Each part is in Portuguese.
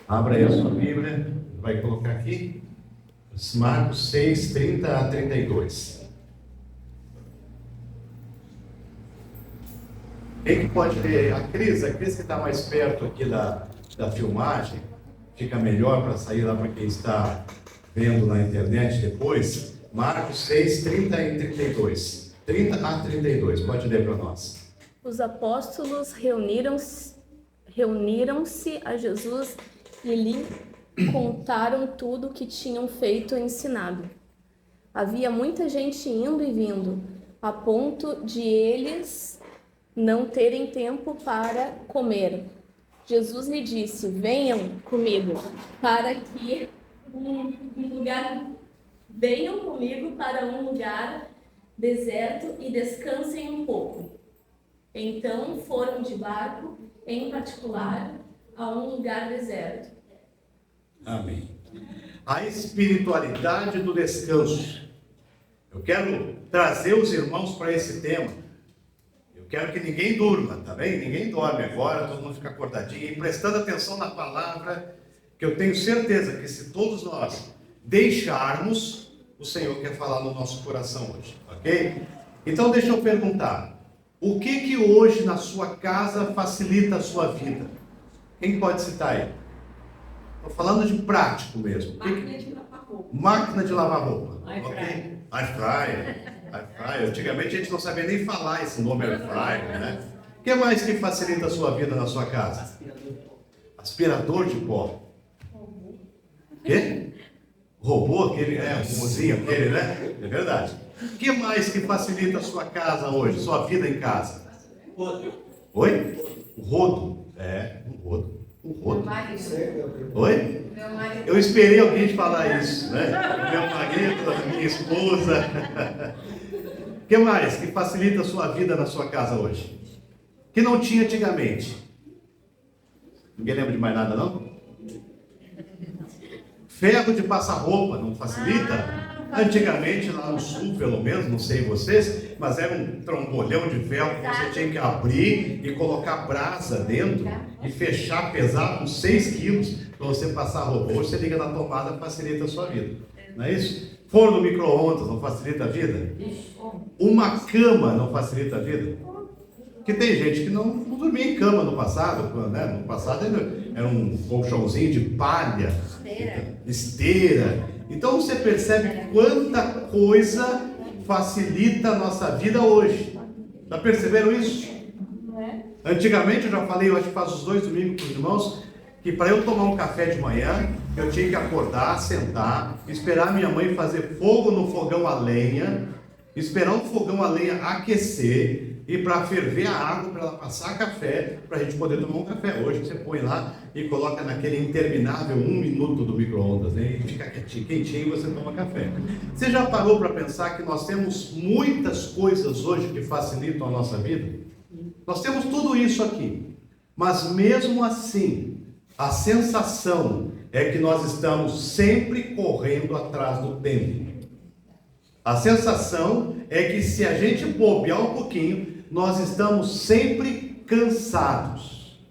Abra aí a sua Bíblia, vai colocar aqui, Marcos 6, 30 a 32. Quem que pode ler? A Cris que está mais perto aqui da filmagem, fica melhor para sair lá para quem está vendo na internet depois. Marcos 6, 30 e 32. 30 a 32, pode ler para nós. Os apóstolos reuniram-se a Jesus e lhe contaram tudo o que tinham feito e ensinado. Havia muita gente indo e vindo, a ponto de eles não terem tempo para comer. Jesus lhe disse: venham comigo para um lugar deserto e descansem um pouco. Então foram de barco, em particular, a um lugar deserto. Amém. A espiritualidade do descanso. Eu quero trazer os irmãos para esse tema. Eu quero que ninguém durma, tá bem? Ninguém dorme agora, todo mundo fica acordadinho e prestando atenção na palavra, que eu tenho certeza que se todos nós deixarmos, o Senhor quer falar no nosso coração hoje, ok? Então deixa eu perguntar, o que hoje na sua casa facilita a sua vida? Quem pode citar aí? Estou falando de prático mesmo. Máquina de lavar roupa. Máquina de lavar roupa. Air fryer. Air fryer. Antigamente a gente não sabia nem falar esse nome air fryer, né? O que mais que facilita a sua vida na sua casa? Aspirador de pó. Quê? Robô, aquele, o robôzinho aquele, né? É verdade. O que mais que facilita a sua casa hoje, sua vida em casa? Oi? O rodo. Um rodo. O rodo. Oi? Eu esperei alguém falar isso, né? Meu marido, a minha esposa. O que mais que facilita a sua vida na sua casa hoje? Que não tinha antigamente. Ninguém lembra de mais nada, não? Ferro de passar roupa não facilita? Antigamente, lá no sul, pelo menos, não sei vocês, mas era um trambolhão de ferro que você tinha que abrir e colocar brasa dentro e fechar pesado uns 6 quilos para você passar roupa. Hoje você liga na tomada, facilita a sua vida. Não é isso? Forno micro-ondas não facilita a vida? Uma cama não facilita a vida? Porque tem gente que não dormia em cama no passado, né? No passado era um colchãozinho de palha, esteira. Então você percebe quanta coisa facilita a nossa vida hoje. Já perceberam isso? Antigamente, eu já falei, eu acho que faz uns 2 domingos para os irmãos, que para eu tomar um café de manhã, eu tinha que acordar, sentar, esperar minha mãe fazer fogo no fogão a lenha, esperar o fogão a lenha aquecer, e para ferver a água, para ela passar café, para a gente poder tomar um café. Hoje você põe lá e coloca naquele interminável 1 minuto do micro-ondas, né? E fica quentinho e você toma café. Você já parou para pensar que nós temos muitas coisas hoje que facilitam a nossa vida? Nós temos tudo isso aqui, mas mesmo assim, a sensação é que nós estamos sempre correndo atrás do tempo. A sensação é que se a gente bobear um pouquinho, nós estamos sempre cansados.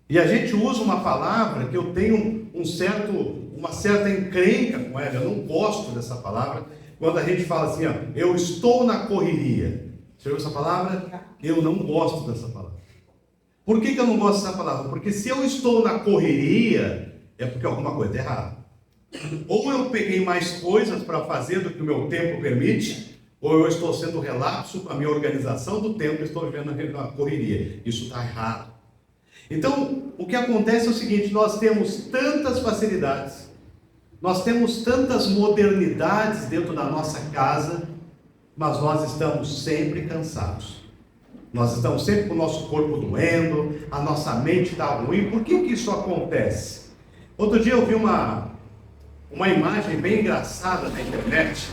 E a gente usa uma palavra que eu tenho uma certa encrenca com ela, eu não gosto dessa palavra, quando a gente fala assim, eu estou na correria. Você ouviu essa palavra? Eu não gosto dessa palavra. Por que eu não gosto dessa palavra? Porque se eu estou na correria, é porque alguma coisa está errada. Ou eu peguei mais coisas para fazer do que o meu tempo permite, ou eu estou sendo relapso com a minha organização do tempo e estou vivendo na correria. Isso está errado. Então, o que acontece é o seguinte, nós temos tantas facilidades, nós temos tantas modernidades dentro da nossa casa, mas nós estamos sempre cansados. Nós estamos sempre com o nosso corpo doendo, a nossa mente está ruim. Por que isso acontece? Outro dia eu vi uma imagem bem engraçada na internet,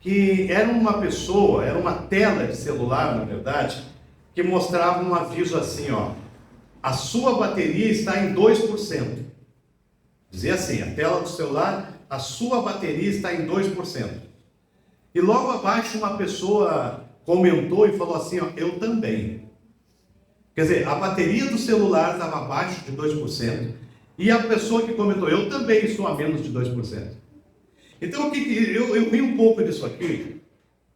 que era uma pessoa, era uma tela de celular, na verdade, que mostrava um aviso assim, a sua bateria está em 2%. Dizia assim, a tela do celular, a sua bateria está em 2%. E logo abaixo uma pessoa comentou e falou assim, eu também. Quer dizer, a bateria do celular estava abaixo de 2%. E a pessoa que comentou, eu também estou a menos de 2%. Então, eu ri um pouco disso aqui,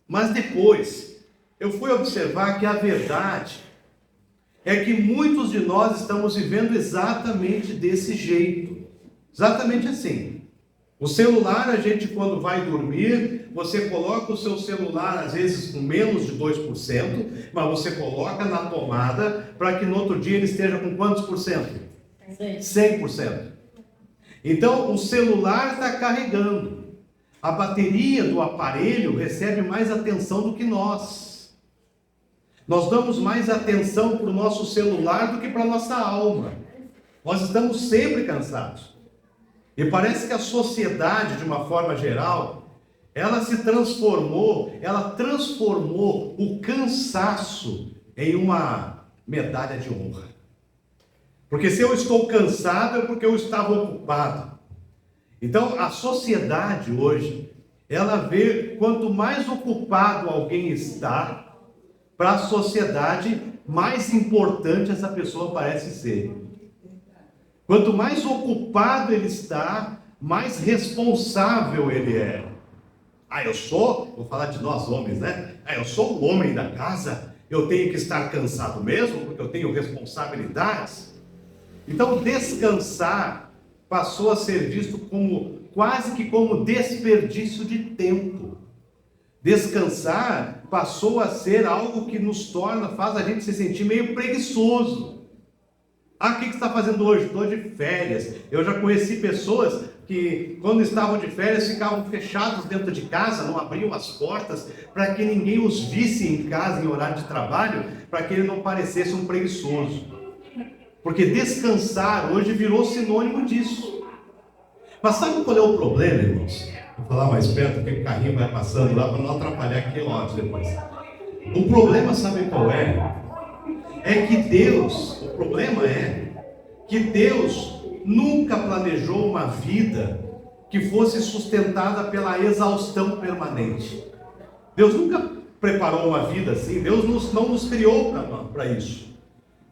mas depois eu fui observar que a verdade é que muitos de nós estamos vivendo exatamente desse jeito. Exatamente assim. O celular, a gente quando vai dormir, você coloca o seu celular às vezes com menos de 2%, mas você coloca na tomada para que no outro dia ele esteja com quantos por cento? 100%. Então o celular está carregando. A bateria do aparelho recebe mais atenção do que nós. Nós damos mais atenção para o nosso celular do que para a nossa alma. Nós estamos sempre cansados. E parece que a sociedade, de uma forma geral, ela transformou o cansaço em uma medalha de honra. Porque se eu estou cansado é porque eu estava ocupado. Então a sociedade hoje, ela vê quanto mais ocupado alguém está, para a sociedade, mais importante essa pessoa parece ser. Quanto mais ocupado ele está, mais responsável ele é. Vou falar de nós homens, né? Eu sou o homem da casa, eu tenho que estar cansado mesmo, porque eu tenho responsabilidades. Então descansar passou a ser visto quase que como desperdício de tempo. Descansar passou a ser algo que faz a gente se sentir meio preguiçoso. O que você está fazendo hoje? Estou de férias. Eu já conheci pessoas que, quando estavam de férias, ficavam fechados dentro de casa, não abriam as portas, para que ninguém os visse em casa em horário de trabalho, para que ele não parecesse um preguiçoso. Porque descansar hoje virou sinônimo disso. Mas sabe qual é o problema, irmãos? Vou falar mais perto, porque o carrinho vai passando lá, para não atrapalhar aqui logo depois. O problema, sabe qual é? O problema é que Deus nunca planejou uma vida que fosse sustentada pela exaustão permanente. Deus nunca preparou uma vida assim, Deus não nos criou para isso.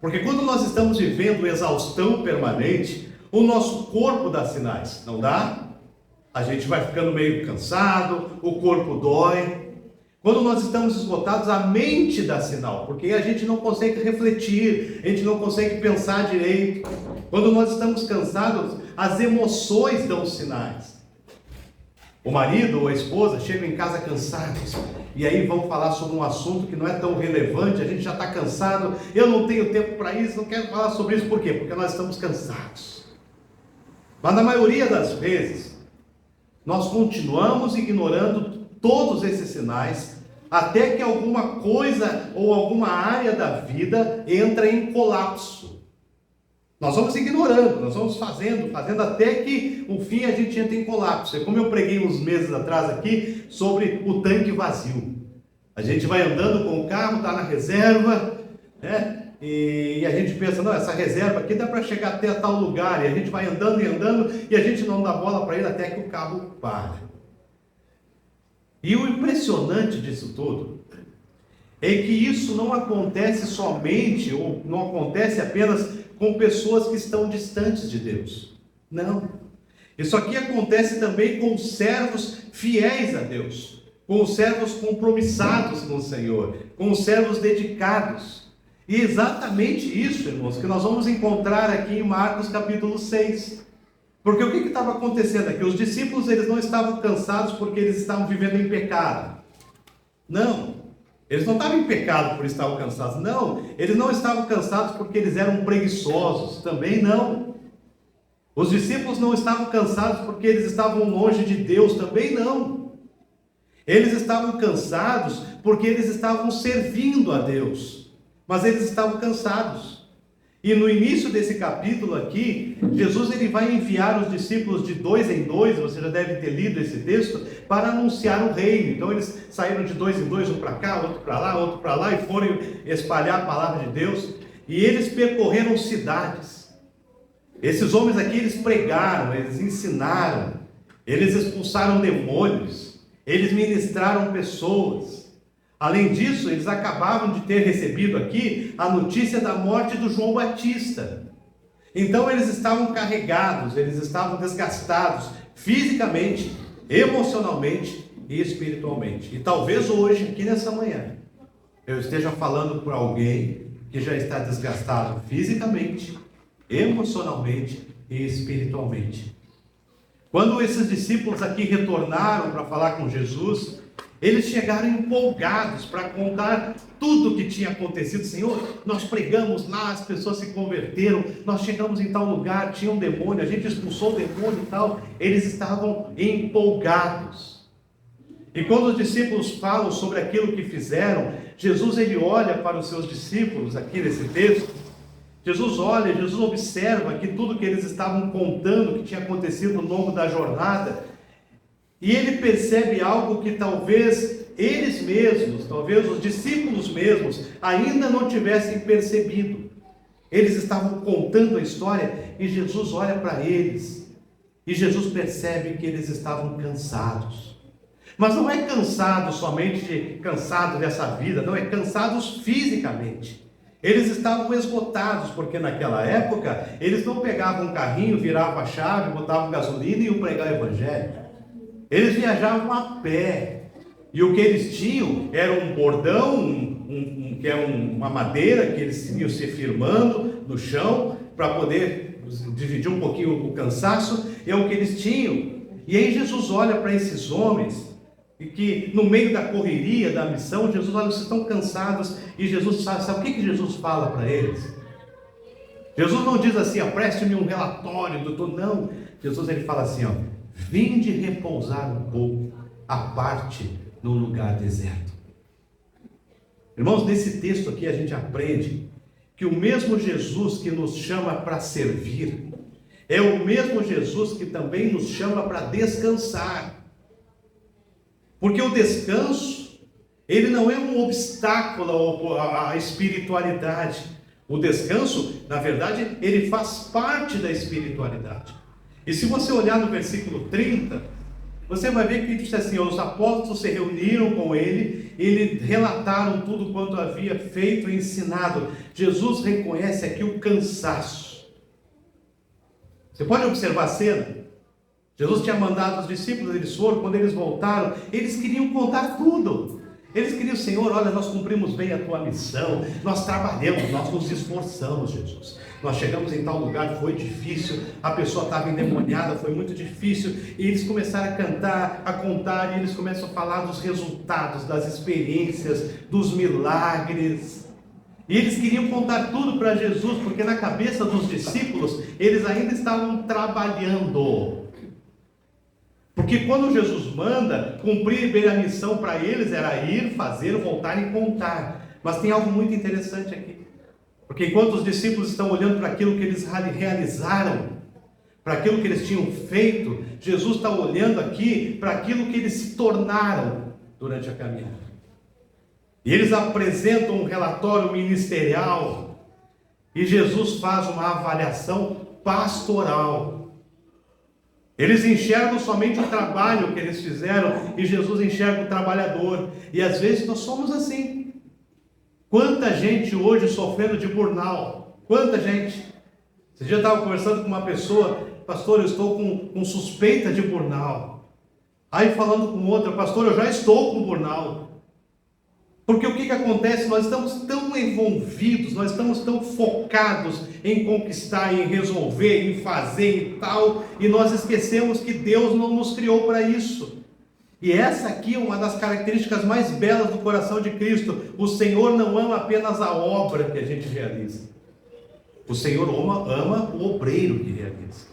Porque quando nós estamos vivendo exaustão permanente, o nosso corpo dá sinais, não dá? A gente vai ficando meio cansado, o corpo dói. Quando nós estamos esgotados, a mente dá sinal, porque a gente não consegue refletir, a gente não consegue pensar direito. Quando nós estamos cansados, as emoções dão sinais. O marido ou a esposa chegam em casa cansados, e aí vão falar sobre um assunto que não é tão relevante, a gente já está cansado, eu não tenho tempo para isso, não quero falar sobre isso. Por quê? Porque nós estamos cansados. Mas na maioria das vezes, nós continuamos ignorando todos esses sinais, até que alguma coisa ou alguma área da vida entra em colapso. Nós vamos ignorando, nós vamos fazendo até que, no fim, a gente entra em colapso. É como eu preguei uns meses atrás aqui sobre o tanque vazio. A gente vai andando com o carro, está na reserva, né? E a gente pensa, não, essa reserva aqui dá para chegar até tal lugar, e a gente vai andando e andando, e a gente não dá bola para ele até que o carro para. E o impressionante disso tudo é que isso não acontece somente, ou não acontece apenas com pessoas que estão distantes de Deus. Não. Isso aqui acontece também com os servos fiéis a Deus, com os servos compromissados com o Senhor, com os servos dedicados. E exatamente isso, irmãos, que nós vamos encontrar aqui em Marcos capítulo 6. Porque o que estava acontecendo aqui? Os discípulos, eles não estavam cansados porque eles estavam vivendo em pecado. Não. Eles não estavam em pecado por estarem cansados. Não. Eles não estavam cansados porque eles eram preguiçosos. Também não. Os discípulos não estavam cansados porque eles estavam longe de Deus. Também não. Eles estavam cansados porque eles estavam servindo a Deus. Mas eles estavam cansados. E no início desse capítulo aqui, Jesus ele vai enviar os discípulos de 2 em 2, você já deve ter lido esse texto, para anunciar o reino. Então eles saíram de 2 em 2, um para cá, outro para lá, e foram espalhar a palavra de Deus. E eles percorreram cidades. Esses homens aqui, eles pregaram, eles ensinaram, eles expulsaram demônios, eles ministraram pessoas. Além disso, eles acabavam de ter recebido aqui a notícia da morte do João Batista. Então eles estavam carregados, eles estavam desgastados fisicamente, emocionalmente e espiritualmente. E talvez hoje, aqui nessa manhã, eu esteja falando por alguém que já está desgastado fisicamente, emocionalmente e espiritualmente. Quando esses discípulos aqui retornaram para falar com Jesus, eles chegaram empolgados para contar tudo o que tinha acontecido. Senhor, nós pregamos lá, as pessoas se converteram, nós chegamos em tal lugar, tinha um demônio, a gente expulsou o demônio e tal. Eles estavam empolgados. E quando os discípulos falam sobre aquilo que fizeram, Jesus ele olha para os seus discípulos aqui nesse texto. Jesus olha, Jesus observa que tudo que eles estavam contando, que tinha acontecido ao longo da jornada, e ele percebe algo que talvez eles mesmos, talvez os discípulos mesmos, ainda não tivessem percebido. Eles estavam contando a história e Jesus olha para eles. E Jesus percebe que eles estavam cansados. Mas não é cansado somente cansado dessa vida, não, é cansados fisicamente. Eles estavam esgotados, porque naquela época, eles não pegavam um carrinho, viravam a chave, botavam gasolina e iam pregar o evangelho. Eles viajavam a pé, e o que eles tinham era um bordão, que é uma madeira que eles iam se firmando no chão, para poder dividir um pouquinho o cansaço, é o que eles tinham. E aí Jesus olha para esses homens, e que no meio da correria, da missão, Jesus olha, vocês estão cansados, e Jesus sabe o que Jesus fala para eles? Jesus não diz assim, preste-me um relatório, doutor, não. Jesus ele fala assim, vinde repousar um pouco, à parte, num lugar deserto. Irmãos, nesse texto aqui a gente aprende que o mesmo Jesus que nos chama para servir, é o mesmo Jesus que também nos chama para descansar. Porque o descanso, ele não é um obstáculo à espiritualidade. O descanso, na verdade, ele faz parte da espiritualidade. E se você olhar no versículo 30, você vai ver que diz assim, os apóstolos se reuniram com ele, e relataram tudo quanto havia feito e ensinado. Jesus reconhece aqui o cansaço. Você pode observar a cena? Jesus tinha mandado os discípulos, eles foram, quando eles voltaram, eles queriam contar tudo. Eles queriam, Senhor, olha, nós cumprimos bem a tua missão, nós trabalhamos, nós nos esforçamos, Jesus. Nós chegamos em tal lugar, foi difícil, a pessoa estava endemoniada, foi muito difícil, e eles começaram a cantar, a contar, e eles começam a falar dos resultados, das experiências, dos milagres. E eles queriam contar tudo para Jesus, porque na cabeça dos discípulos, eles ainda estavam trabalhando. Porque quando Jesus manda, cumprir bem a missão para eles era ir, fazer, voltar e contar. Mas tem algo muito interessante aqui. Porque enquanto os discípulos estão olhando para aquilo que eles realizaram, para aquilo que eles tinham feito, Jesus está olhando aqui para aquilo que eles se tornaram durante a caminhada. E eles apresentam um relatório ministerial, e Jesus faz uma avaliação pastoral. Eles enxergam somente o trabalho que eles fizeram, e Jesus enxerga o trabalhador. E às vezes nós somos assim. Quanta gente hoje sofrendo de burnout, quanta gente. Esse dia eu estava conversando com uma pessoa, pastor, eu estou com suspeita de burnout. Aí falando com outra, pastor, eu já estou com burnout. Porque o que acontece? Nós estamos tão envolvidos, nós estamos tão focados em conquistar, em resolver, em fazer e tal, e nós esquecemos que Deus não nos criou para isso. E essa aqui é uma das características mais belas do coração de Cristo. O Senhor não ama apenas a obra que a gente realiza. O Senhor ama o obreiro que realiza.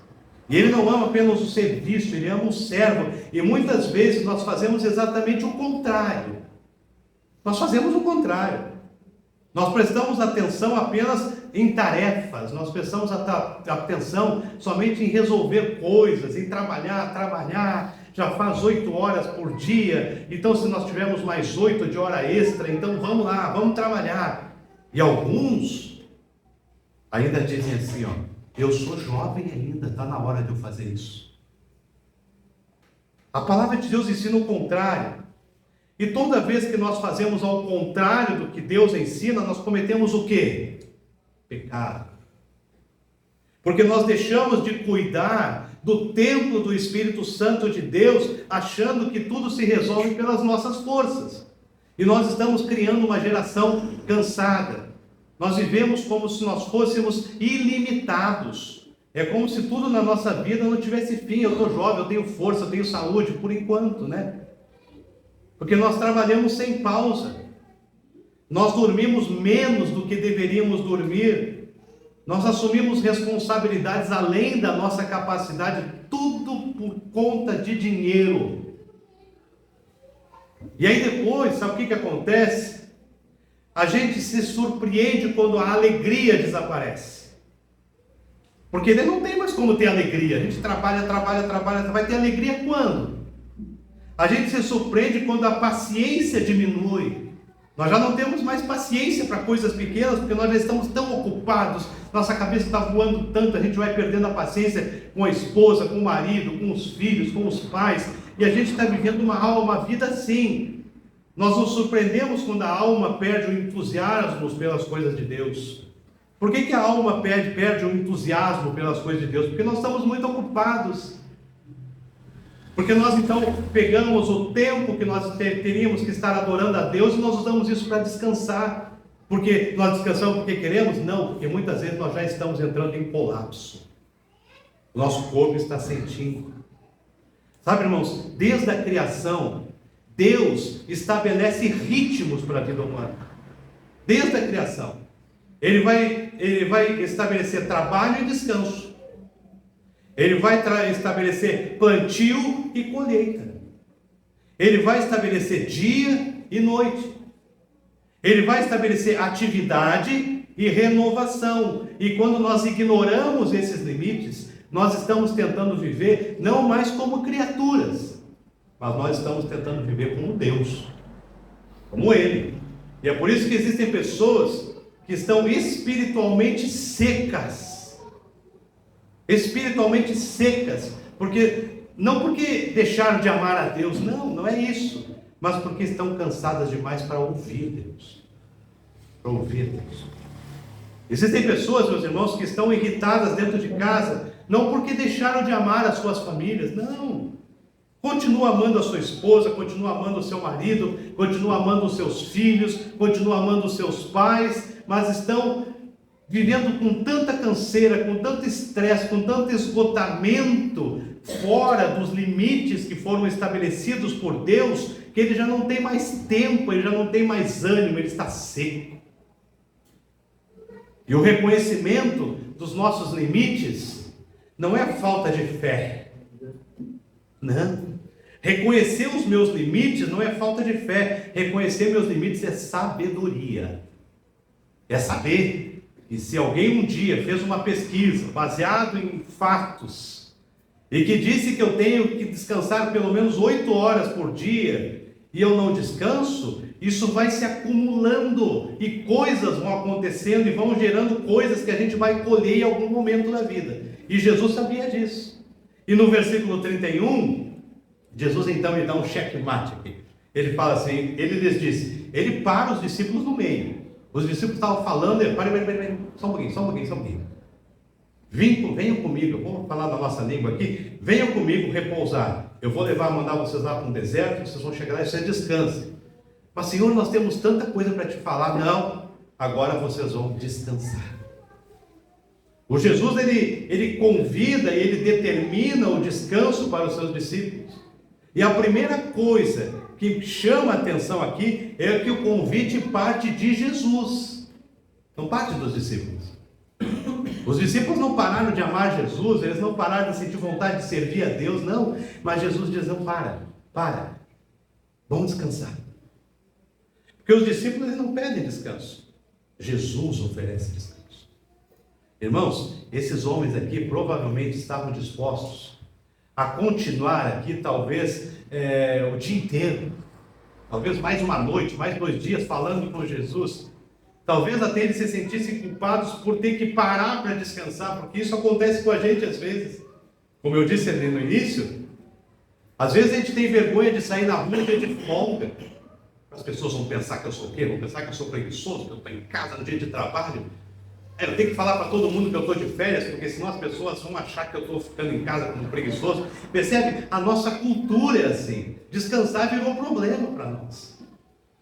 E Ele não ama apenas o serviço, Ele ama o servo. E muitas vezes nós fazemos exatamente o contrário. Nós fazemos o contrário. Nós prestamos atenção apenas em tarefas. Nós prestamos atenção somente em resolver coisas, em trabalhar. Já faz 8 horas por dia, então se nós tivermos mais 8 de hora extra, então vamos lá, vamos trabalhar. E alguns ainda dizem assim, eu sou jovem ainda, está na hora de eu fazer isso. A palavra de Deus ensina o contrário. E toda vez que nós fazemos ao contrário do que Deus ensina, nós cometemos o quê? Pecado. Porque nós deixamos de cuidar do templo do Espírito Santo de Deus, achando que tudo se resolve pelas nossas forças. E nós estamos criando uma geração cansada. Nós vivemos como se nós fôssemos ilimitados. É como se tudo na nossa vida não tivesse fim. Eu estou jovem, eu tenho força, eu tenho saúde, por enquanto, né? Porque nós trabalhamos sem pausa. Nós dormimos menos do que deveríamos dormir. Nós assumimos responsabilidades além da nossa capacidade, tudo por conta de dinheiro. E aí depois, sabe o que acontece? A gente se surpreende quando a alegria desaparece. Porque não tem mais como ter alegria. A gente trabalha, vai ter alegria quando? A gente se surpreende quando a paciência diminui. Nós já não temos mais paciência para coisas pequenas, porque nós já estamos tão ocupados, nossa cabeça está voando tanto, a gente vai perdendo a paciência com a esposa, com o marido, com os filhos, com os pais, e a gente está vivendo uma vida assim. Nós nos surpreendemos quando a alma perde o entusiasmo pelas coisas de Deus. Por que a alma perde o entusiasmo pelas coisas de Deus? Porque nós estamos muito ocupados. Porque nós então pegamos o tempo que nós teríamos que estar adorando a Deus e nós usamos isso para descansar. Porque nós descansamos porque queremos? Não, porque muitas vezes nós já estamos entrando em colapso. O nosso corpo está sentindo. Sabe, irmãos, desde a criação, Deus estabelece ritmos para a vida humana. Desde a criação. Ele vai estabelecer trabalho e descanso. Ele vai estabelecer plantio e colheita. Ele vai estabelecer dia e noite. Ele vai estabelecer atividade e renovação. E quando nós ignoramos esses limites, nós estamos tentando viver não mais como criaturas, mas nós estamos tentando viver como Deus, como Ele. E é por isso que existem pessoas que estão espiritualmente secas. Espiritualmente secas, não porque deixaram de amar a Deus, não é isso, mas porque estão cansadas demais para ouvir Deus. Existem pessoas, meus irmãos, que estão irritadas dentro de casa, não porque deixaram de amar as suas famílias, não. Continua amando a sua esposa, continua amando o seu marido, continua amando os seus filhos, continua amando os seus pais, mas estão vivendo com tanta canseira, com tanto estresse, com tanto esgotamento, fora dos limites que foram estabelecidos por Deus, que ele já não tem mais tempo, ele já não tem mais ânimo, ele está seco. E o reconhecimento dos nossos limites não é falta de fé, não. Reconhecer os meus limites não é falta de fé, reconhecer meus limites é sabedoria, é saber. E se alguém um dia fez uma pesquisa baseado em fatos e que disse que eu tenho que descansar pelo menos 8 horas por dia e eu não descanso, isso vai se acumulando e coisas vão acontecendo e vão gerando coisas que a gente vai colher em algum momento da vida. E Jesus sabia disso. E no versículo 31, Jesus então lhe dá um checkmate aqui. Ele fala assim, ele lhes disse, ele para os discípulos no meio. Os discípulos estavam falando, peraí, só um pouquinho. Venham comigo, eu vou falar da nossa língua aqui, venham comigo repousar. Eu vou mandar vocês lá para um deserto, vocês vão chegar lá e vocês descansem. Mas Senhor, nós temos tanta coisa para te falar. Não, agora vocês vão descansar. O Jesus, ele convida, ele determina o descanso para os seus discípulos. E a primeira coisa que chama a atenção aqui é que o convite parte de Jesus, não parte dos discípulos. Os discípulos não pararam de amar Jesus, eles não pararam de sentir vontade de servir a Deus, não. Mas Jesus diz, não, para, vamos descansar. Porque os discípulos eles não pedem descanso, Jesus oferece descanso. Irmãos, esses homens aqui provavelmente estavam dispostos a continuar aqui talvez o dia inteiro, talvez mais uma noite, mais 2 dias falando com Jesus, talvez até eles se sentissem culpados por ter que parar para descansar, porque isso acontece com a gente às vezes, como eu disse ali no início, às vezes a gente tem vergonha de sair na rua dia de folga, As pessoas vão pensar que eu sou o quê? Vão pensar que eu sou preguiçoso, que eu estou em casa no dia de trabalho. Eu tenho que falar para todo mundo que eu estou de férias, porque senão as pessoas vão achar que eu estou ficando em casa como preguiçoso. Percebe? A nossa cultura é assim. Descansar virou problema para nós.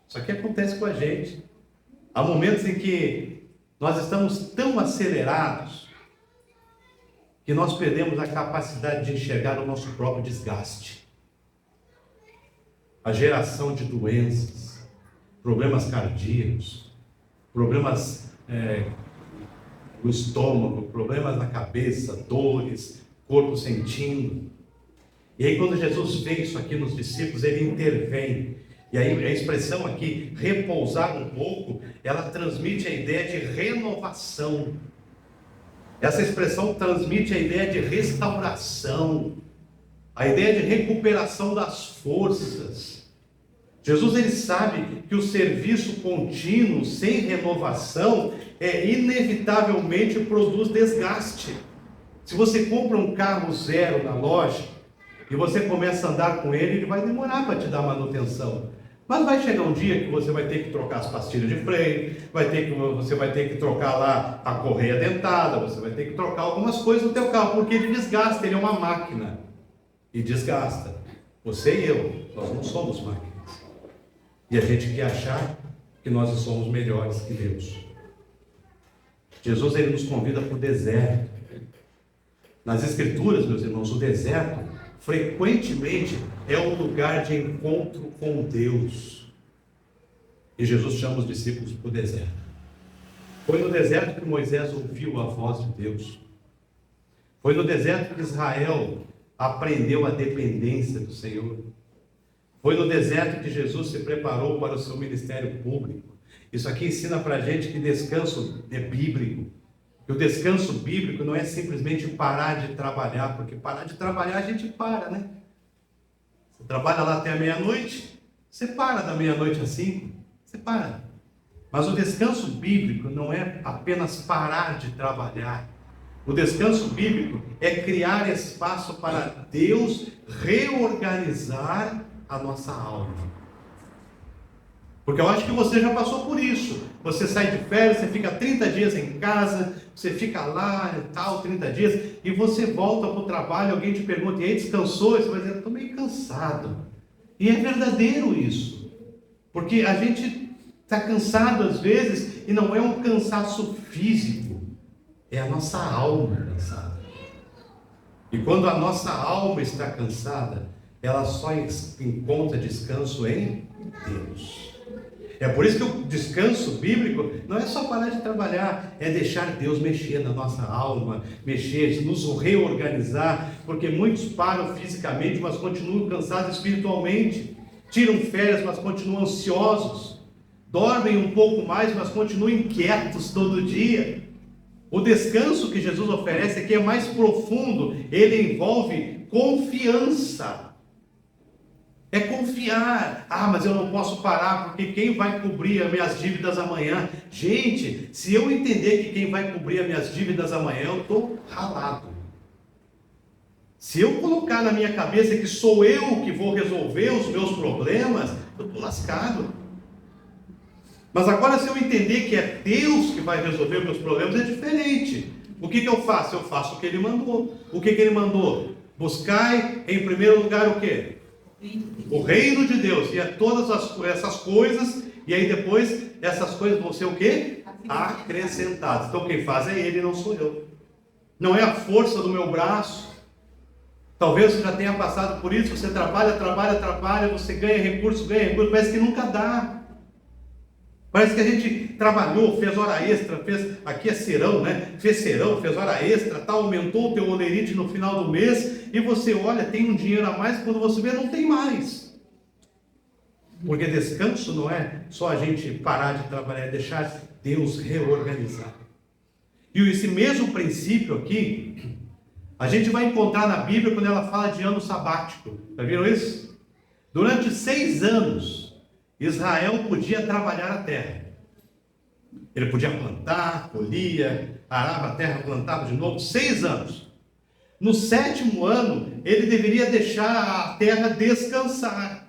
Isso aqui acontece com a gente. Há momentos em que nós estamos tão acelerados que nós perdemos a capacidade de enxergar o nosso próprio desgaste. A geração de doenças, problemas cardíacos, problemas no estômago, problemas na cabeça, dores, corpo sentindo. E aí quando Jesus vê isso aqui nos discípulos, ele intervém. E aí a expressão aqui, repousar um pouco, ela transmite a ideia de renovação. Essa expressão transmite a ideia de restauração, a ideia de recuperação das forças. Jesus ele sabe que o serviço contínuo, sem renovação, inevitavelmente produz desgaste. Se você compra um carro zero na loja e você começa a andar com ele, ele vai demorar para te dar manutenção. Mas vai chegar um dia que você vai ter que trocar as pastilhas de freio, você vai ter que trocar lá a correia dentada, você vai ter que trocar algumas coisas no teu carro, porque ele desgasta, ele é uma máquina. E desgasta. Você e eu, nós não somos máquinas. E a gente quer achar que nós somos melhores que Deus. Jesus ele nos convida para o deserto. Nas Escrituras, meus irmãos, o deserto frequentemente é um lugar de encontro com Deus. E Jesus chama os discípulos para o deserto. Foi no deserto que Moisés ouviu a voz de Deus. Foi no deserto que Israel aprendeu a dependência do Senhor. Foi no deserto que Jesus se preparou para o seu ministério público. Isso aqui ensina para a gente que descanso é bíblico. Que o descanso bíblico não é simplesmente parar de trabalhar, porque parar de trabalhar a gente para, né? Você trabalha lá até a meia-noite, você para da meia-noite às 5, você para. Mas o descanso bíblico não é apenas parar de trabalhar. O descanso bíblico é criar espaço para Deus reorganizar a nossa alma. Porque eu acho que você já passou por isso. Você sai de férias, você fica 30 dias em casa, você fica lá e tal, 30 dias, e você volta para o trabalho, alguém te pergunta, e aí descansou? E você vai dizer, eu estou meio cansado. E é verdadeiro isso. Porque a gente está cansado às vezes, e não é um cansaço físico, é a nossa alma cansada. E quando a nossa alma está cansada, ela só encontra descanso em Deus. É por isso que o descanso bíblico não é só parar de trabalhar, é deixar Deus mexer na nossa alma, mexer, nos reorganizar, porque muitos param fisicamente, mas continuam cansados espiritualmente, tiram férias, mas continuam ansiosos, dormem um pouco mais, mas continuam inquietos todo dia. O descanso que Jesus oferece aqui é mais profundo, ele envolve confiança. É confiar. Mas eu não posso parar, porque quem vai cobrir as minhas dívidas amanhã? Gente, se eu entender que quem vai cobrir as minhas dívidas amanhã, eu estou ralado. Se eu colocar na minha cabeça que sou eu que vou resolver os meus problemas, eu estou lascado. Mas agora, se eu entender que é Deus que vai resolver os meus problemas, é diferente. O que eu faço? Eu faço o que Ele mandou. O que Ele mandou? Buscai em primeiro lugar o quê? O reino de Deus, e é todas essas coisas, e aí depois essas coisas vão ser o quê? Acrescentadas. Então quem faz é Ele, não sou eu. Não é a força do meu braço. Talvez você já tenha passado por isso, você trabalha, você ganha recurso, parece que nunca dá. Parece que a gente trabalhou, fez hora extra, aqui é serão, né? Fez serão, fez hora extra, tal, aumentou o teu holerite no final do mês, e você olha, tem um dinheiro a mais, quando você vê, não tem mais. Porque descanso não é só a gente parar de trabalhar, é deixar Deus reorganizar. E esse mesmo princípio aqui, a gente vai encontrar na Bíblia quando ela fala de ano sabático. Já viram isso? Durante 6 anos, Israel podia trabalhar a terra. Ele podia plantar, colhia, arava a terra, plantava de novo, 6 anos. No 7º ano, ele deveria deixar a terra descansar.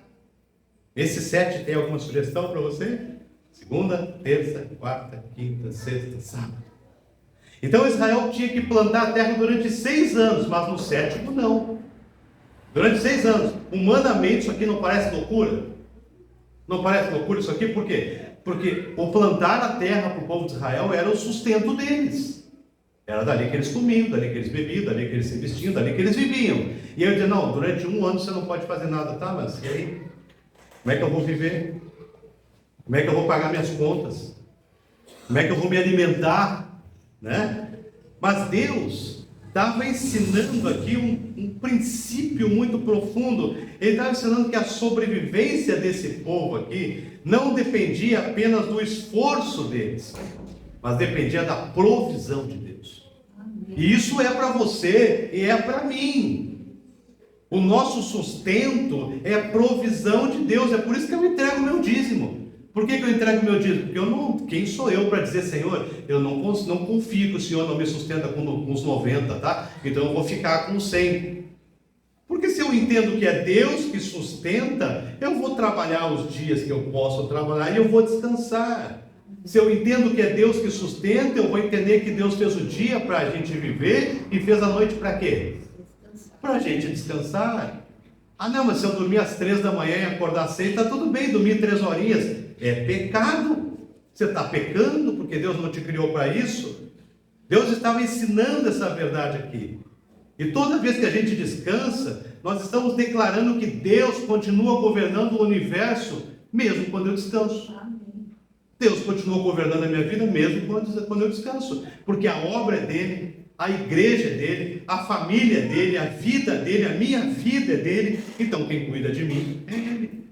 Esse 7 tem alguma sugestão para você? Segunda, terça, quarta, quinta, sexta, sábado. Então Israel tinha que plantar a terra durante 6 anos, mas no 7º não. Durante 6 anos. Humanamente isso aqui não parece loucura? Não parece loucura isso aqui? Por quê? Porque o plantar a terra para o povo de Israel era o sustento deles. Era dali que eles comiam, dali que eles bebiam, dali que eles se vestiam, dali que eles viviam. E eu disse, não, durante 1 ano você não pode fazer nada, tá? Mas e aí? Como é que eu vou viver? Como é que eu vou pagar minhas contas? Como é que eu vou me alimentar? Né? Mas Deus estava ensinando aqui um princípio muito profundo. Ele estava ensinando que a sobrevivência desse povo aqui não dependia apenas do esforço deles, mas dependia da provisão de Deus. E isso é para você e é para mim. O nosso sustento é a provisão de Deus. É por isso que eu entrego o meu dízimo. Por que eu entrego o meu dízimo? Porque eu não, quem sou eu para dizer, Senhor, eu não confio que o Senhor não me sustenta com uns 90, tá? Então eu vou ficar com 100. Porque se eu entendo que é Deus que sustenta, eu vou trabalhar os dias que eu posso trabalhar e eu vou descansar. Se eu entendo que é Deus que sustenta, eu vou entender que Deus fez o dia para a gente viver e fez a noite para quê? Para a gente descansar. Ah não, mas se eu dormir às 3 da manhã e acordar às 6, está tudo bem, dormir 3 horinhas. É pecado. Você está pecando porque Deus não te criou para isso. Deus estava ensinando essa verdade aqui. E toda vez que a gente descansa, nós estamos declarando que Deus continua governando o universo, mesmo quando eu descanso. Deus continua governando a minha vida, mesmo quando eu descanso. Porque a obra é dele, a igreja é dele, a família é dele, a vida dele, a minha vida é dele. Então quem cuida de mim é ele.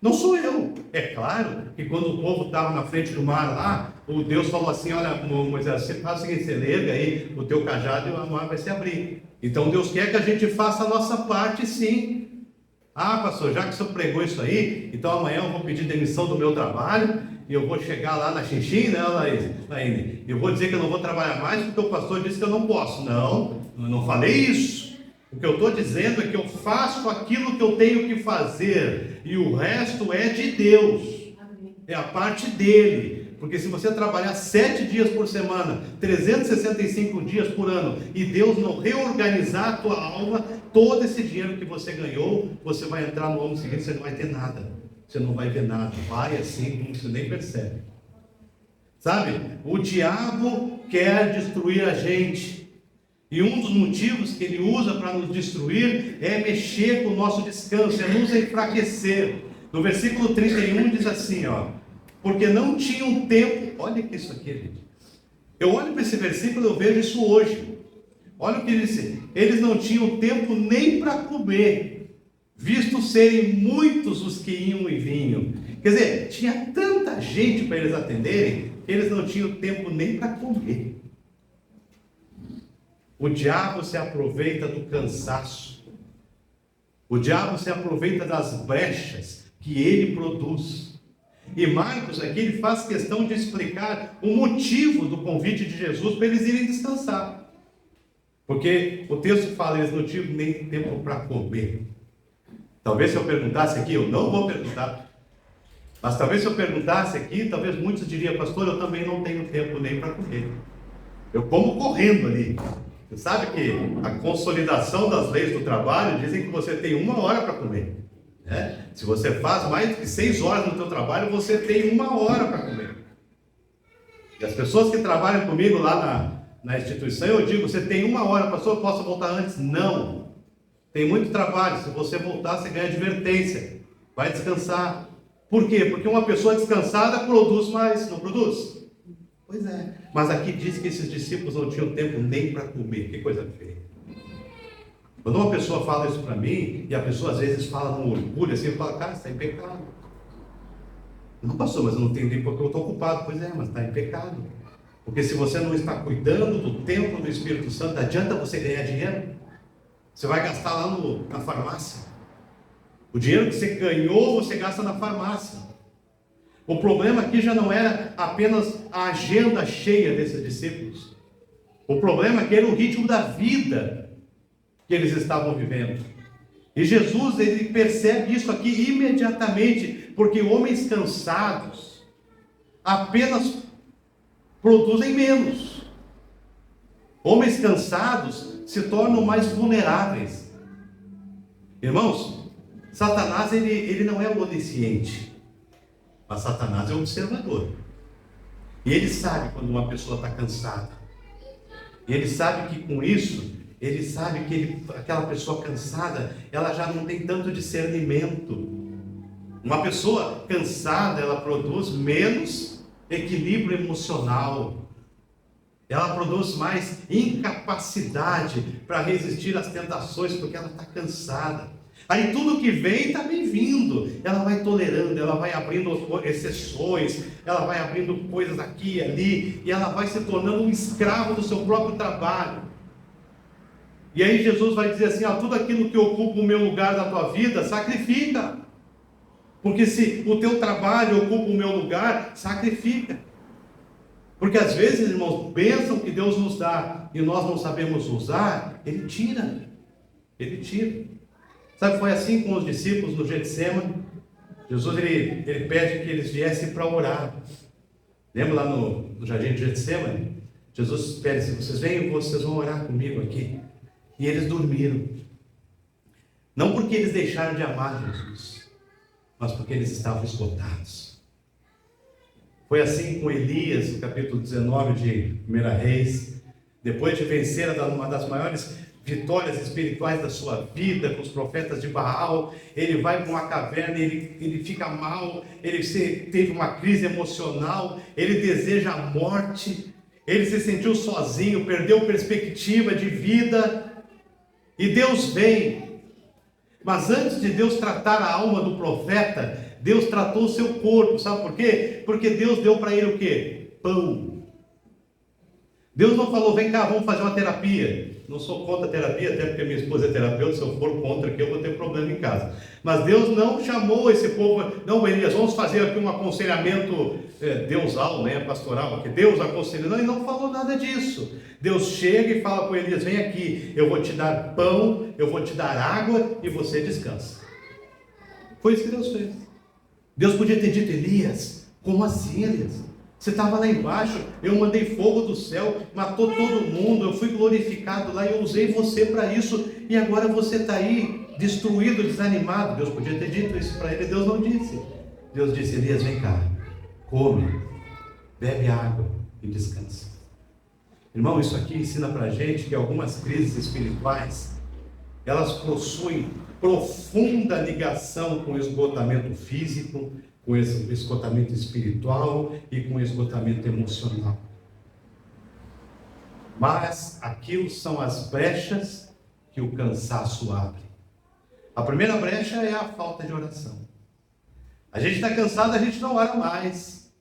Não sou eu. É claro que quando o povo estava na frente do mar lá, o Deus falou assim, olha Moisés, você faz o seguinte, você lerga aí o teu cajado e o mar vai se abrir. Então Deus quer que a gente faça a nossa parte sim. Ah pastor, já que o senhor pregou isso aí, então amanhã eu vou pedir demissão do meu trabalho e eu vou chegar lá na Xinxim, né Laine? Eu vou dizer que eu não vou trabalhar mais porque o pastor disse que eu não posso. Não, eu não falei isso. O que eu estou dizendo é que eu faço aquilo que eu tenho que fazer e o resto é de Deus. É a parte dele. Porque se você trabalhar 7 dias por semana, 365 dias por ano, e Deus não reorganizar a tua alma, todo esse dinheiro que você ganhou, você vai entrar no ano seguinte, você não vai ter nada. Você não vai ver nada. Vai assim, como você nem percebe. Sabe? O diabo quer destruir a gente. E um dos motivos que ele usa para nos destruir é mexer com o nosso descanso, é nos enfraquecer. No versículo 31 diz assim, ó, porque não tinham tempo. Olha que isso aqui, gente. Eu olho para esse versículo e eu vejo isso hoje. Olha o que ele diz. Eles não tinham tempo nem para comer, visto serem muitos os que iam e vinham. Quer dizer, tinha tanta gente para eles atenderem, que eles não tinham tempo nem para comer. O diabo se aproveita do cansaço. O diabo se aproveita das brechas que ele produz. E Marcos aqui ele faz questão de explicar o motivo do convite de Jesus para eles irem descansar. Porque o texto fala, eles não tinham nem tempo para comer. Talvez se eu perguntasse aqui, eu não vou perguntar. Mas talvez se eu perguntasse aqui, talvez muitos diriam, pastor, eu também não tenho tempo nem para comer. Eu como correndo ali. Você sabe que a consolidação das leis do trabalho dizem que você tem 1 hora para comer. Né? Se você faz mais de 6 horas no seu trabalho, você tem 1 hora para comer. E as pessoas que trabalham comigo lá na instituição, eu digo, você tem 1 hora, pastor, eu posso voltar antes? Não. Tem muito trabalho, se você voltar, você ganha advertência. Vai descansar. Por quê? Porque uma pessoa descansada produz mais, não produz? Pois é. Mas aqui diz que esses discípulos não tinham tempo nem para comer. Que coisa feia. Quando uma pessoa fala isso para mim, e a pessoa às vezes fala num orgulho, assim, eu falo, cara, você está em pecado. Não, pastor, mas eu não tenho tempo porque eu estou ocupado. Pois é, mas está em pecado. Porque se você não está cuidando do templo do Espírito Santo, adianta você ganhar dinheiro? Você vai gastar lá na farmácia. O dinheiro que você ganhou, você gasta na farmácia. O problema aqui já não era apenas a agenda cheia desses discípulos. O problema aqui era o ritmo da vida que eles estavam vivendo. E Jesus, ele percebe isso aqui imediatamente, porque homens cansados apenas produzem menos. Homens cansados se tornam mais vulneráveis. Irmãos, Satanás, ele não é onisciente, mas Satanás é observador. E ele sabe quando uma pessoa está cansada. E ele sabe que com isso, ele sabe que aquela pessoa cansada, ela já não tem tanto discernimento. Uma pessoa cansada, ela produz menos equilíbrio emocional. Ela produz mais incapacidade para resistir às tentações, porque ela está cansada. Aí tudo que vem está bem-vindo. Ela vai tolerando, ela vai abrindo exceções, ela vai abrindo coisas aqui e ali, e ela vai se tornando um escravo do seu próprio trabalho. E aí Jesus vai dizer assim: tudo aquilo que ocupa o meu lugar na tua vida, sacrifica. Porque se o teu trabalho ocupa o meu lugar, sacrifica. Porque às vezes, irmãos, bênção que Deus nos dá e nós não sabemos usar, Ele tira. Ele tira. Sabe, foi assim com os discípulos no Getsemane. Jesus, ele pede que eles viessem para orar. Lembra lá no jardim de Getsemane? Jesus pede: se vocês vêm, vocês vão orar comigo aqui. E eles dormiram. Não porque eles deixaram de amar Jesus, mas porque eles estavam esgotados. Foi assim com Elias, no capítulo 19 de 1 Reis. Depois de vencer uma das maiores vitórias espirituais da sua vida, com os profetas de Baal, ele vai para uma caverna, ele fica mal, ele teve uma crise emocional, ele deseja a morte, ele se sentiu sozinho, perdeu perspectiva de vida, e Deus vem. Mas antes de Deus tratar a alma do profeta, Deus tratou o seu corpo. Sabe por quê? Porque Deus deu para ele o quê? Pão. Deus não falou: vem cá, vamos fazer uma terapia. Não sou contra a terapia, até porque minha esposa é terapeuta. Se eu for contra aqui, eu vou ter problema em casa. Mas Deus não chamou esse povo: não, Elias, vamos fazer aqui um aconselhamento deusal, né, pastoral, porque Deus aconselha. Não, ele não falou nada disso. Deus chega e fala com Elias: vem aqui, eu vou te dar pão, eu vou te dar água e você descansa. Foi isso que Deus fez. Deus podia ter dito: Elias, como assim, Elias? Você estava lá embaixo, eu mandei fogo do céu, matou todo mundo, eu fui glorificado lá e eu usei você para isso, e agora você está aí, destruído, desanimado. Deus podia ter dito isso para ele, Deus não disse. Deus disse: Elias, vem cá, come, bebe água e descansa. Irmão, isso aqui ensina para a gente que algumas crises espirituais, elas possuem profunda ligação com o esgotamento físico, com esse esgotamento espiritual e com o esgotamento emocional. Mas aquilo são as brechas que o cansaço abre. A primeira brecha é a falta de oração. A gente está cansado, a gente não ora mais.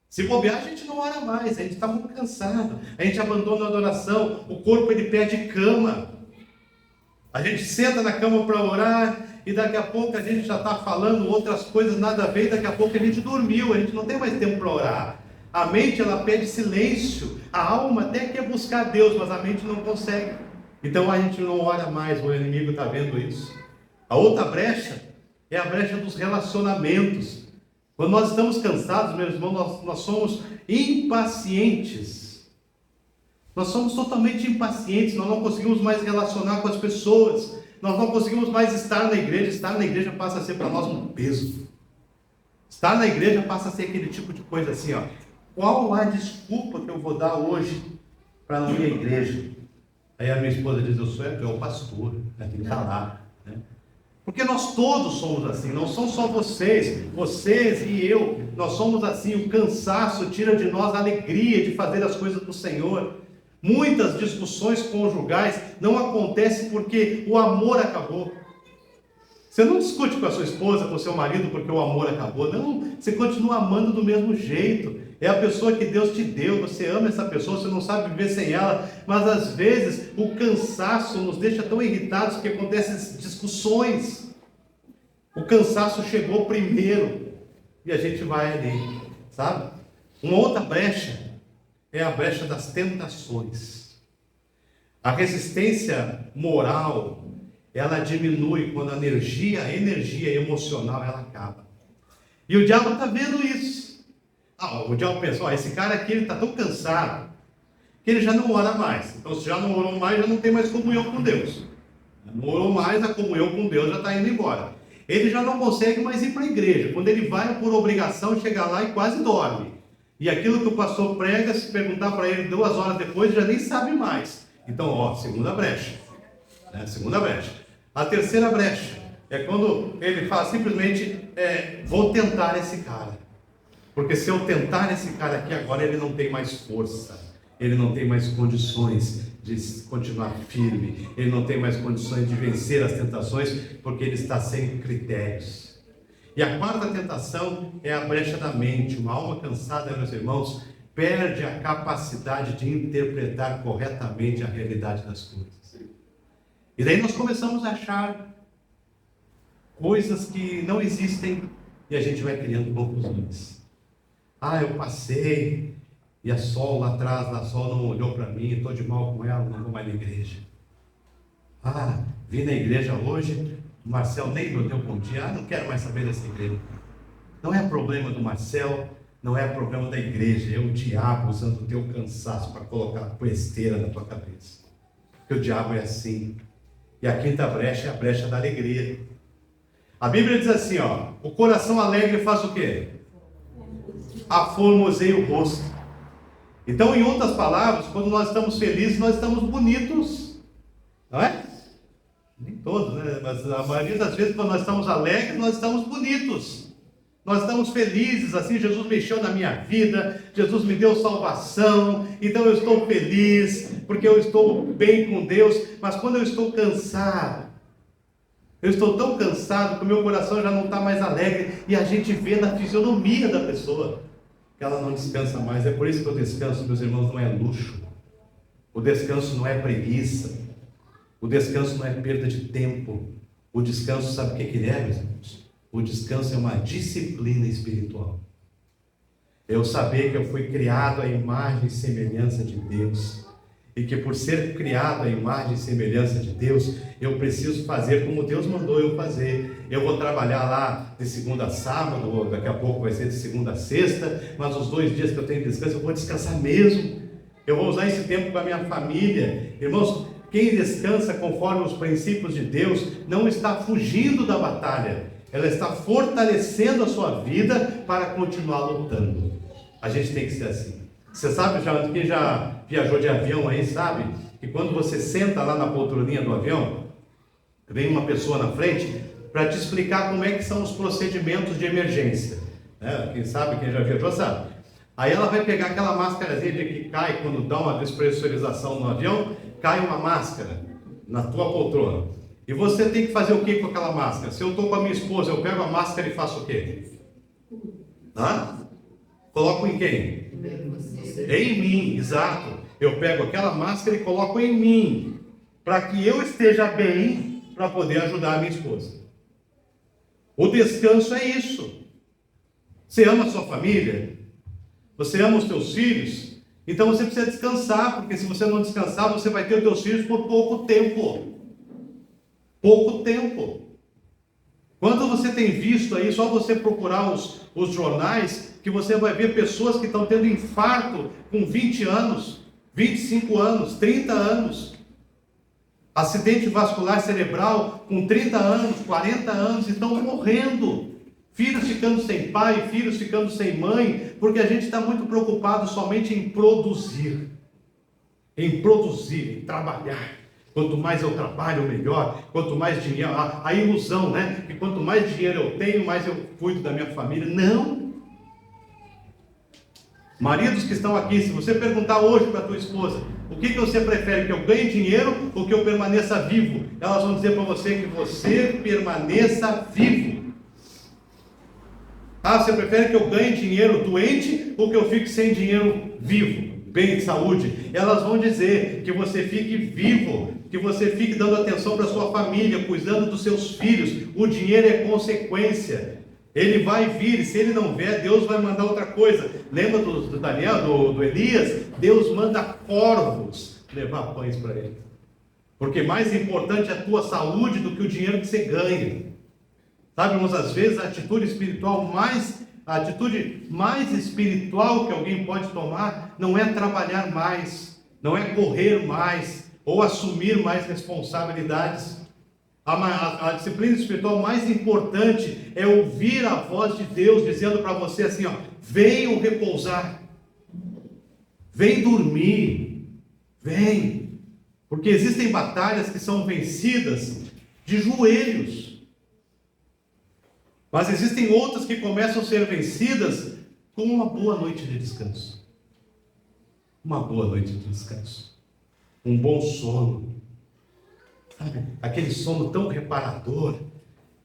Se bobear, a gente não ora mais, a gente está muito cansado. A gente abandona a adoração, o corpo ele pede cama. A gente senta na cama para orar, e daqui a pouco a gente já está falando outras coisas, nada a ver, e daqui a pouco a gente dormiu, a gente não tem mais tempo para orar. A mente, ela pede silêncio, a alma até quer buscar Deus, mas a mente não consegue. Então a gente não ora mais, o inimigo está vendo isso. A outra brecha é a brecha dos relacionamentos. Quando nós estamos cansados, meus irmãos, nós somos impacientes. Nós somos totalmente impacientes, nós não conseguimos mais relacionar com as pessoas. Nós não conseguimos mais estar na igreja. Estar na igreja passa a ser para nós um peso. Estar na igreja passa a ser aquele tipo de coisa assim, qual a desculpa que eu vou dar hoje para não ir à igreja? Aí a minha esposa diz: eu sou o pastor, tem que estar lá, né? Porque nós todos somos assim, não são só vocês e eu, nós somos assim. O cansaço tira de nós a alegria de fazer as coisas do Senhor. Muitas discussões conjugais não acontecem porque o amor acabou. Você não discute com a sua esposa, com o seu marido, porque o amor acabou. Não, você continua amando do mesmo jeito. É a pessoa que Deus te deu, você ama essa pessoa, você não sabe viver sem ela. Mas às vezes o cansaço nos deixa tão irritados que acontecem discussões. O cansaço chegou primeiro e a gente vai ali, sabe? Uma outra brecha é a brecha das tentações. A resistência moral, ela diminui quando a energia emocional ela acaba. E o diabo está vendo isso. O diabo pensa, esse cara aqui ele está tão cansado que ele já não ora mais. Então, se já não orou mais, já não tem mais comunhão com Deus. Não orou mais, a comunhão com Deus já está indo embora. Ele já não consegue mais ir para a igreja. Quando ele vai por obrigação, chega lá e quase dorme. E aquilo que o pastor prega, se perguntar para ele 2 horas depois, já nem sabe mais. Então, segunda brecha. Segunda brecha. A terceira brecha é quando ele fala simplesmente, vou tentar esse cara. Porque se eu tentar esse cara aqui agora, ele não tem mais força. Ele não tem mais condições de continuar firme. Ele não tem mais condições de vencer as tentações, porque ele está sem critérios. E a quarta tentação é a brecha da mente. Uma alma cansada, meus irmãos, perde a capacidade de interpretar corretamente a realidade das coisas. E daí nós começamos a achar coisas que não existem e a gente vai criando conclusões. Eu passei e a Sol lá atrás, a Sol não olhou para mim, estou de mal com ela, não vou mais na igreja. Vim na igreja hoje, o Marcel nem me deu bom dia, não quero mais saber dessa igreja. Não é problema do Marcel, não é problema da igreja, é o diabo usando o teu cansaço para colocar besteira na tua cabeça. Porque o diabo é assim. E a quinta brecha é a brecha da alegria. A Bíblia diz assim, o coração alegre faz o quê? Aformoseia o rosto. Então, em outras palavras, quando nós estamos felizes, nós estamos bonitos. Não é? Nem todos, né? Mas a maioria das vezes, quando nós estamos alegres, nós estamos bonitos. Nós estamos felizes, assim, Jesus mexeu na minha vida, Jesus me deu salvação, então eu estou feliz, porque eu estou bem com Deus. Mas quando eu estou cansado, eu estou tão cansado que o meu coração já não está mais alegre, e a gente vê na fisionomia da pessoa que ela não descansa mais. É por isso que o descanso, meus irmãos, não é luxo. O descanso não é preguiça. O descanso não é perda de tempo. O descanso, sabe o que ele é, meus irmãos? O descanso é uma disciplina espiritual. Eu saber que eu fui criado à imagem e semelhança de Deus. E que por ser criado à imagem e semelhança de Deus, eu preciso fazer como Deus mandou eu fazer. Eu vou trabalhar lá de segunda a sábado, daqui a pouco vai ser de segunda a sexta, mas os 2 dias que eu tenho descanso, eu vou descansar mesmo. Eu vou usar esse tempo com a minha família. Irmãos, quem descansa conforme os princípios de Deus, não está fugindo da batalha. Ela está fortalecendo a sua vida para continuar lutando. A gente tem que ser assim. Você sabe, quem já viajou de avião aí, sabe? Que quando você senta lá na poltroninha do avião, vem uma pessoa na frente para te explicar como é que são os procedimentos de emergência. Quem sabe, quem já viajou sabe. Aí ela vai pegar aquela máscarazinha de que cai quando dá uma despressurização no avião, cai uma máscara na tua poltrona. E você tem que fazer o que com aquela máscara? Se eu estou com a minha esposa, eu pego a máscara e faço o quê? Coloco em quem? Em mim, exato. Eu pego aquela máscara e coloco em mim, para que eu esteja bem, para poder ajudar a minha esposa. O descanso é isso. Você ama a sua família? Você ama os teus filhos? Então você precisa descansar, porque se você não descansar, você vai ter os teus filhos por pouco tempo. Pouco tempo. Quando você tem visto aí, só você procurar os jornais, que você vai ver pessoas que estão tendo infarto com 20 anos, 25 anos, 30 anos. Acidente vascular cerebral com 30 anos, 40 anos, e estão morrendo. Filhos ficando sem pai, filhos ficando sem mãe, porque a gente está muito preocupado somente em produzir, em trabalhar. Quanto mais eu trabalho, melhor. Quanto mais dinheiro, a ilusão, né? Que quanto mais dinheiro eu tenho, mais eu cuido da minha família. Não! Maridos que estão aqui, se você perguntar hoje para a tua esposa, o que você prefere, que eu ganhe dinheiro ou que eu permaneça vivo? Elas vão dizer para você que você permaneça vivo. Você prefere que eu ganhe dinheiro doente ou que eu fique sem dinheiro vivo, bem de saúde? Elas vão dizer que você fique vivo, que você fique dando atenção para a sua família, cuidando dos seus filhos. O dinheiro é consequência. Ele vai vir, e se ele não vier, Deus vai mandar outra coisa. Lembra do Daniel, do Elias? Deus manda corvos levar pães para ele. Porque mais importante é a tua saúde do que o dinheiro que você ganha. Sabe, irmãos, às vezes a atitude mais espiritual que alguém pode tomar não é trabalhar mais, não é correr mais, ou assumir mais responsabilidades. A disciplina espiritual mais importante é ouvir a voz de Deus dizendo para você assim, ó, venham repousar, vem dormir, vem, porque existem batalhas que são vencidas de joelhos, mas existem outras que começam a ser vencidas com uma boa noite de descanso, uma boa noite de descanso, um bom sono, sabe? Aquele sono tão reparador,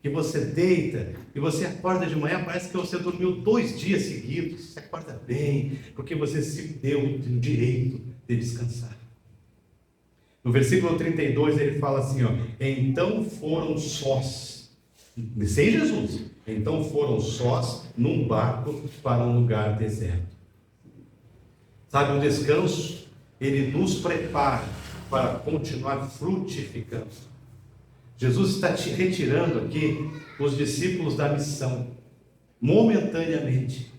que você deita e você acorda de manhã, parece que você dormiu 2 dias seguidos, você acorda bem, porque você se deu o direito de descansar. No versículo 32 ele fala assim, ó, então foram sós, sem Jesus, então foram sós num barco para um lugar deserto. Sabe, o descanso, ele nos prepara para continuar frutificando. Jesus está te retirando aqui os discípulos da missão, momentaneamente.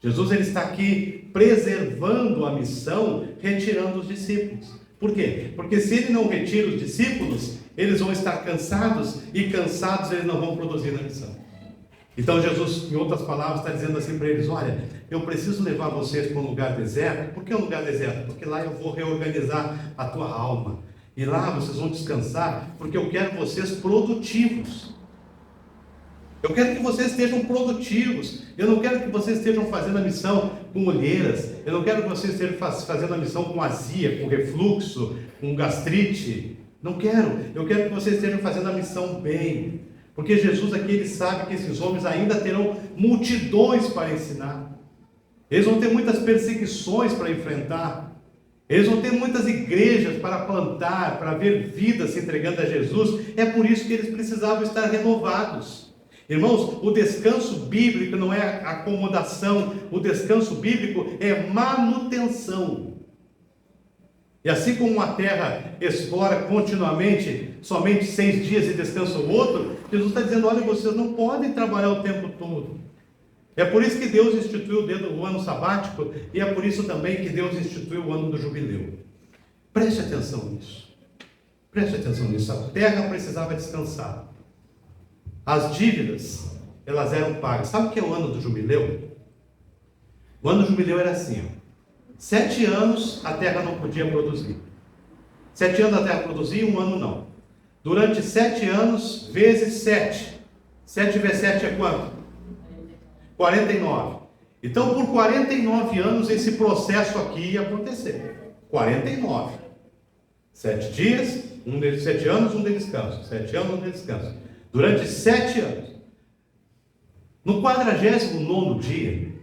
Jesus ele está aqui preservando a missão, retirando os discípulos. Por quê? Porque se ele não retira os discípulos, eles vão estar cansados, e cansados eles não vão produzir na missão. Então Jesus, em outras palavras, está dizendo assim para eles, olha, eu preciso levar vocês para um lugar deserto. Por que um lugar deserto? Porque lá eu vou reorganizar a tua alma. E lá vocês vão descansar, porque eu quero vocês produtivos. Eu quero que vocês estejam produtivos. Eu não quero que vocês estejam fazendo a missão com olheiras. Eu não quero que vocês estejam fazendo a missão com azia, com refluxo, com gastrite. Não quero. Eu quero que vocês estejam fazendo a missão bem. Porque Jesus aqui, ele sabe que esses homens ainda terão multidões para ensinar. Eles vão ter muitas perseguições para enfrentar. Eles vão ter muitas igrejas para plantar, para ver vidas se entregando a Jesus. É por isso que eles precisavam estar renovados. Irmãos, o descanso bíblico não é acomodação. O descanso bíblico é manutenção. E assim como a terra explora continuamente, somente 6 dias e descansa o outro, Jesus está dizendo, olha, vocês não podem trabalhar o tempo todo. É por isso que Deus instituiu o ano sabático, e é por isso também que Deus instituiu o ano do jubileu. Preste atenção nisso. Preste atenção nisso. A terra precisava descansar. As dívidas, elas eram pagas. Sabe o que é o ano do jubileu? O ano do jubileu era assim, ó. 7 anos a terra não podia produzir. 7 anos a terra produzia, 1 ano não. Durante 7 anos, vezes 7. 7 vezes 7 é quanto? 49. Então, por 49 anos, esse processo aqui ia acontecer. 49. 7 dias, 7 anos, 1 de descanso. 7 anos, 1 de descanso. Durante 7 anos. No 49º dia,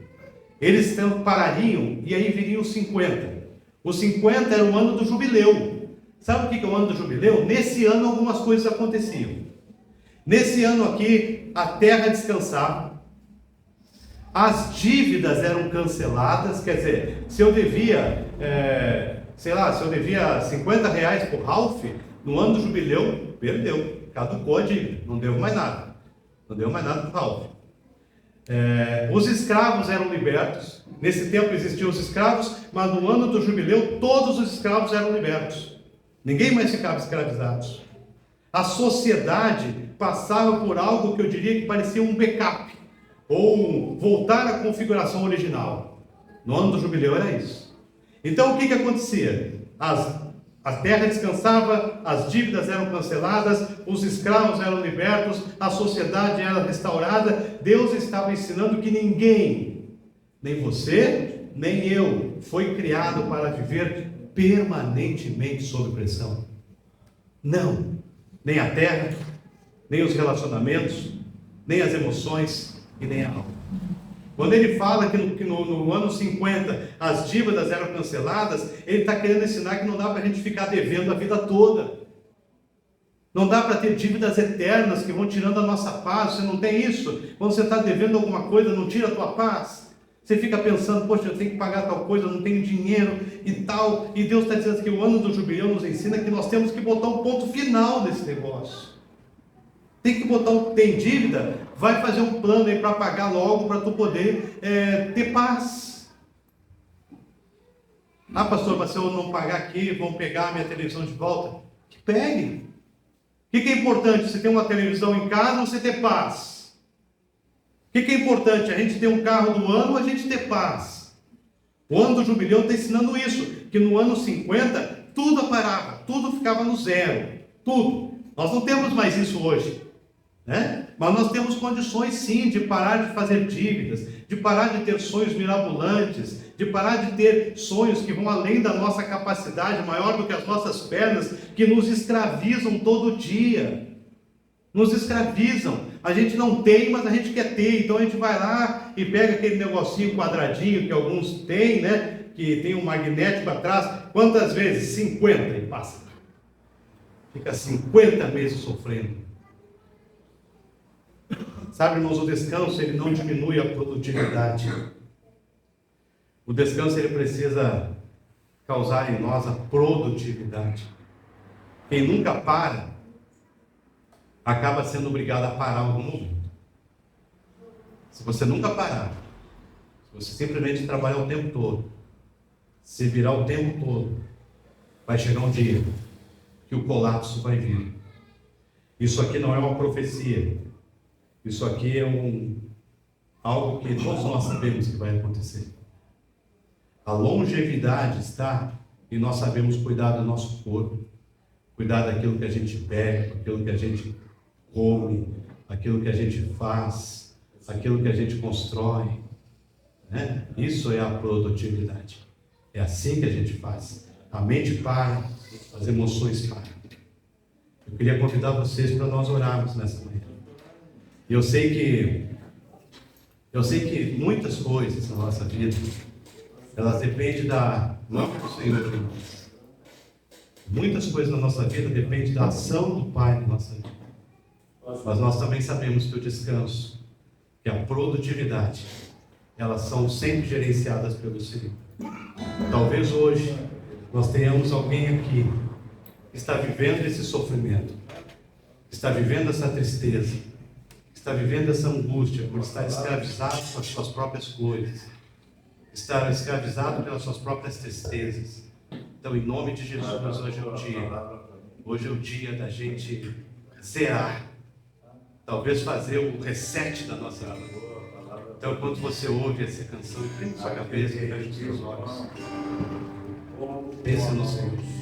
eles parariam e aí viriam os 50. Os 50 era o ano do jubileu. Sabe o que é o ano do jubileu? Nesse ano algumas coisas aconteciam. Nesse ano aqui, a terra descansava. As dívidas eram canceladas. Quer dizer, se eu devia, se eu devia R$50 por Ralph, no ano do jubileu, perdeu. Caducou a dívida. Não deu mais nada. Não deu mais nada para o Ralph. Os escravos eram libertos. Nesse tempo existiam os escravos, mas no ano do jubileu todos os escravos eram libertos. Ninguém mais ficava escravizado. A sociedade passava por algo que eu diria que parecia um backup, ou voltar à configuração original. No ano do jubileu era isso. Então o que acontecia? A terra descansava, as dívidas eram canceladas, os escravos eram libertos, a sociedade era restaurada. Deus estava ensinando que ninguém, nem você, nem eu, foi criado para viver permanentemente sob pressão. Não, nem a terra, nem os relacionamentos, nem as emoções e nem a alma. Quando ele fala que no ano 50 as dívidas eram canceladas, ele está querendo ensinar que não dá para a gente ficar devendo a vida toda. Não dá para ter dívidas eternas que vão tirando a nossa paz. Você não tem isso? Quando você está devendo alguma coisa, não tira a tua paz. Você fica pensando, poxa, eu tenho que pagar tal coisa, eu não tenho dinheiro e tal. E Deus está dizendo que o ano do jubileu nos ensina que nós temos que botar um ponto final desse negócio. Tem que tem dívida, vai fazer um plano aí para pagar logo, para tu poder ter paz. Ah, pastor, mas se eu não pagar aqui, vão pegar a minha televisão de volta? Que pegue. O que é importante? Você ter uma televisão em casa ou você ter paz? O que é importante? A gente ter um carro do ano ou a gente ter paz? O ano do jubileu está ensinando isso, que no ano 50, tudo parava, tudo ficava no zero, tudo. Nós não temos mais isso hoje, né? Mas nós temos condições sim de parar de fazer dívidas, de parar de ter sonhos mirabolantes, de parar de ter sonhos que vão além da nossa capacidade, maior do que as nossas pernas, que nos escravizam todo dia. Nos escravizam. A gente não tem, mas a gente quer ter. Então a gente vai lá e pega aquele negocinho quadradinho que alguns têm, né? Que tem um magnético atrás. Quantas vezes? 50 e passa. Fica 50 meses sofrendo. Sabe, irmãos, o descanso ele não diminui a produtividade. O descanso ele precisa causar em nós a produtividade. Quem nunca para acaba sendo obrigado a parar algum momento. Se você nunca parar, se você simplesmente trabalhar o tempo todo, se virar o tempo todo, vai chegar um dia que o colapso vai vir. Isso aqui não é uma profecia. Isso aqui é algo que todos nós sabemos que vai acontecer. A longevidade está em nós sabemos cuidar do nosso corpo, cuidar daquilo que a gente bebe, aquilo que a gente come, aquilo que a gente faz, aquilo que a gente constrói, né? Isso é a produtividade. É assim que a gente faz. A mente para, as emoções param. Eu queria convidar vocês para nós orarmos nessa manhã. E eu sei que muitas coisas na nossa vida, elas dependem da mão do Senhor de nós. Muitas coisas na nossa vida dependem da ação do Pai na nossa vida. Mas nós também sabemos que o descanso, que a produtividade, elas são sempre gerenciadas pelo Senhor. Talvez hoje nós tenhamos alguém aqui que está vivendo esse sofrimento, que está vivendo essa tristeza, que está vivendo essa angústia por estar escravizado pelas suas próprias coisas, estar escravizado pelas suas próprias tristezas. Então, em nome de Jesus, hoje é o dia da gente zerar, talvez fazer o reset da nossa vida. Então, quando você ouve essa canção, prende sua cabeça e feche os seus olhos. Pense no Senhor.